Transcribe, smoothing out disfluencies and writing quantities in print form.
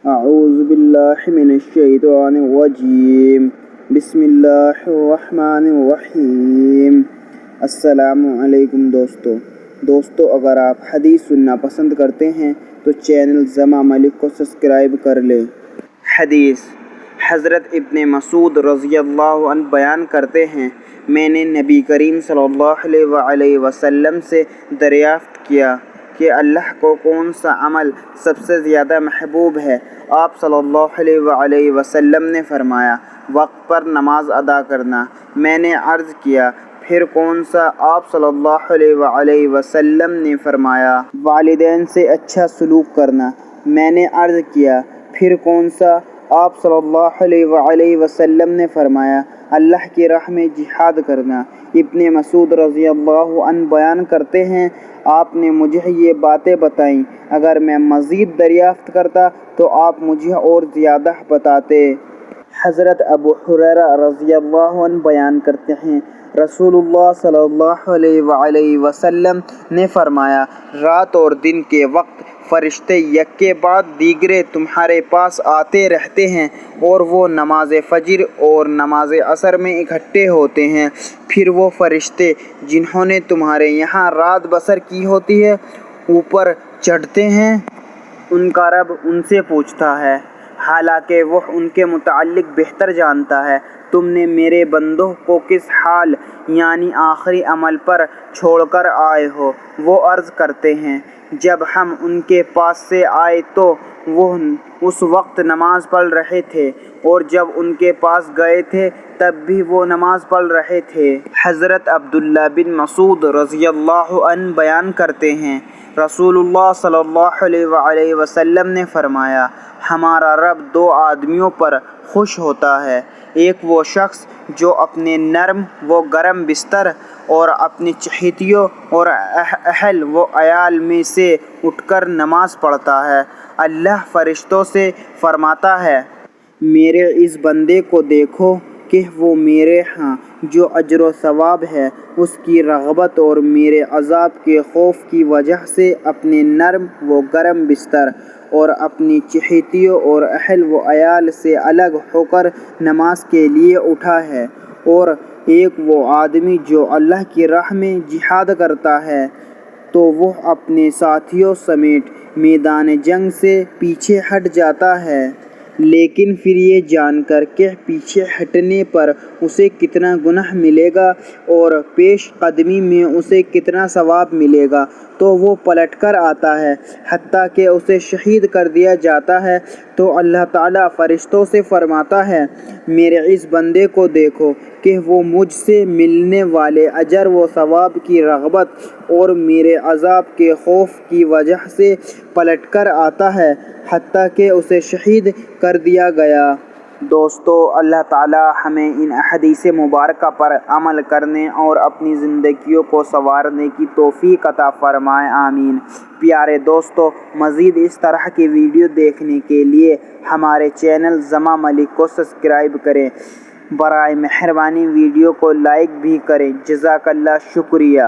اعوذ باللہ من الشیطان الرجیم بسم اللہ الرحمن الرحیم۔ السلام علیکم دوستو، اگر آپ حدیث سننا پسند کرتے ہیں تو چینل زما ملک کو سبسکرائب کر لیں۔ حدیث حضرت ابن مسعود رضی اللہ عنہ بیان کرتے ہیں، میں نے نبی کریم صلی اللہ علیہ وسلم سے دریافت کیا کہ اللہ کو کون سا عمل سب سے زیادہ محبوب ہے۔ آپ صلی اللہ علیہ وسلم نے فرمایا، وقت پر نماز ادا کرنا۔ میں نے عرض کیا، پھر کون سا؟ آپ صلی اللہ علیہ وسلم نے فرمایا، والدین سے اچھا سلوک کرنا۔ میں نے عرض کیا، پھر کون سا؟ آپ صلی اللہ علیہ وسلم نے فرمایا، اللہ کی راہ میں جہاد کرنا۔ ابن مسعود رضی اللہ عنہ بیان کرتے ہیں، آپ نے مجھے یہ باتیں بتائیں، اگر میں مزید دریافت کرتا تو آپ مجھے اور زیادہ بتاتے۔ حضرت ابو ہریرہ رضی اللہ عنہ بیان کرتے ہیں، رسول اللہ صلی اللہ علیہ وسلم نے فرمایا، رات اور دن کے وقت فرشتے یک کے بعد دیگرے تمہارے پاس آتے رہتے ہیں، اور وہ نماز فجر اور نماز عصر میں اکٹھے ہوتے ہیں۔ پھر وہ فرشتے جنہوں نے تمہارے یہاں رات بسر کی ہوتی ہے اوپر چڑھتے ہیں، ان کا رب ان سے پوچھتا ہے، حالانکہ وہ ان کے متعلق بہتر جانتا ہے، تم نے میرے بندوں کو کس حال یعنی آخری عمل پر چھوڑ کر آئے ہو؟ وہ عرض کرتے ہیں، جب ہم ان کے پاس سے آئے تو وہ اس وقت نماز پڑھ رہے تھے، اور جب ان کے پاس گئے تھے تب بھی وہ نماز پڑھ رہے تھے۔ حضرت عبداللہ بن مسعود رضی اللہ عنہ بیان کرتے ہیں، رسول اللہ صلی اللہ علیہ وسلم نے فرمایا، ہمارا رب دو آدمیوں پر خوش ہوتا ہے، ایک وہ شخص جو اپنے نرم و گرم بستر اور اپنی چہیتیوں اور اہل و عیال میں سے اٹھ کر نماز پڑھتا ہے۔ اللہ فرشتوں سے فرماتا ہے، میرے اس بندے کو دیکھو کہ وہ میرے ہاں جو اجر و ثواب ہے اس کی رغبت اور میرے عذاب کے خوف کی وجہ سے اپنے نرم و گرم بستر اور اپنی چہیتیوں اور اہل و عیال سے الگ ہو کر نماز کے لیے اٹھا ہے، اور ایک وہ آدمی جو اللہ کی راہ میں جہاد کرتا ہے تو وہ اپنے ساتھیوں سمیت میدان جنگ سے پیچھے ہٹ جاتا ہے، لیکن پھر یہ جان کر کہ پیچھے ہٹنے پر اسے کتنا گناہ ملے گا اور پیش قدمی میں اسے کتنا ثواب ملے گا، تو وہ پلٹ کر آتا ہے حتیٰ کہ اسے شہید کر دیا جاتا ہے، تو اللہ تعالیٰ فرشتوں سے فرماتا ہے، میرے اس بندے کو دیکھو کہ وہ مجھ سے ملنے والے اجر و ثواب کی رغبت اور میرے عذاب کے خوف کی وجہ سے پلٹ کر آتا ہے حتیٰ کہ اسے شہید کر دیا گیا۔ دوستو، اللہ تعالیٰ ہمیں ان احادیث مبارکہ پر عمل کرنے اور اپنی زندگیوں کو سنوارنے کی توفیق عطا فرمائے، آمین۔ پیارے دوستو، مزید اس طرح کی ویڈیو دیکھنے کے لیے ہمارے چینل زما ملک کو سبسکرائب کریں، برائے مہربانی ویڈیو کو لائک بھی کریں۔ جزاک اللہ، شکریہ۔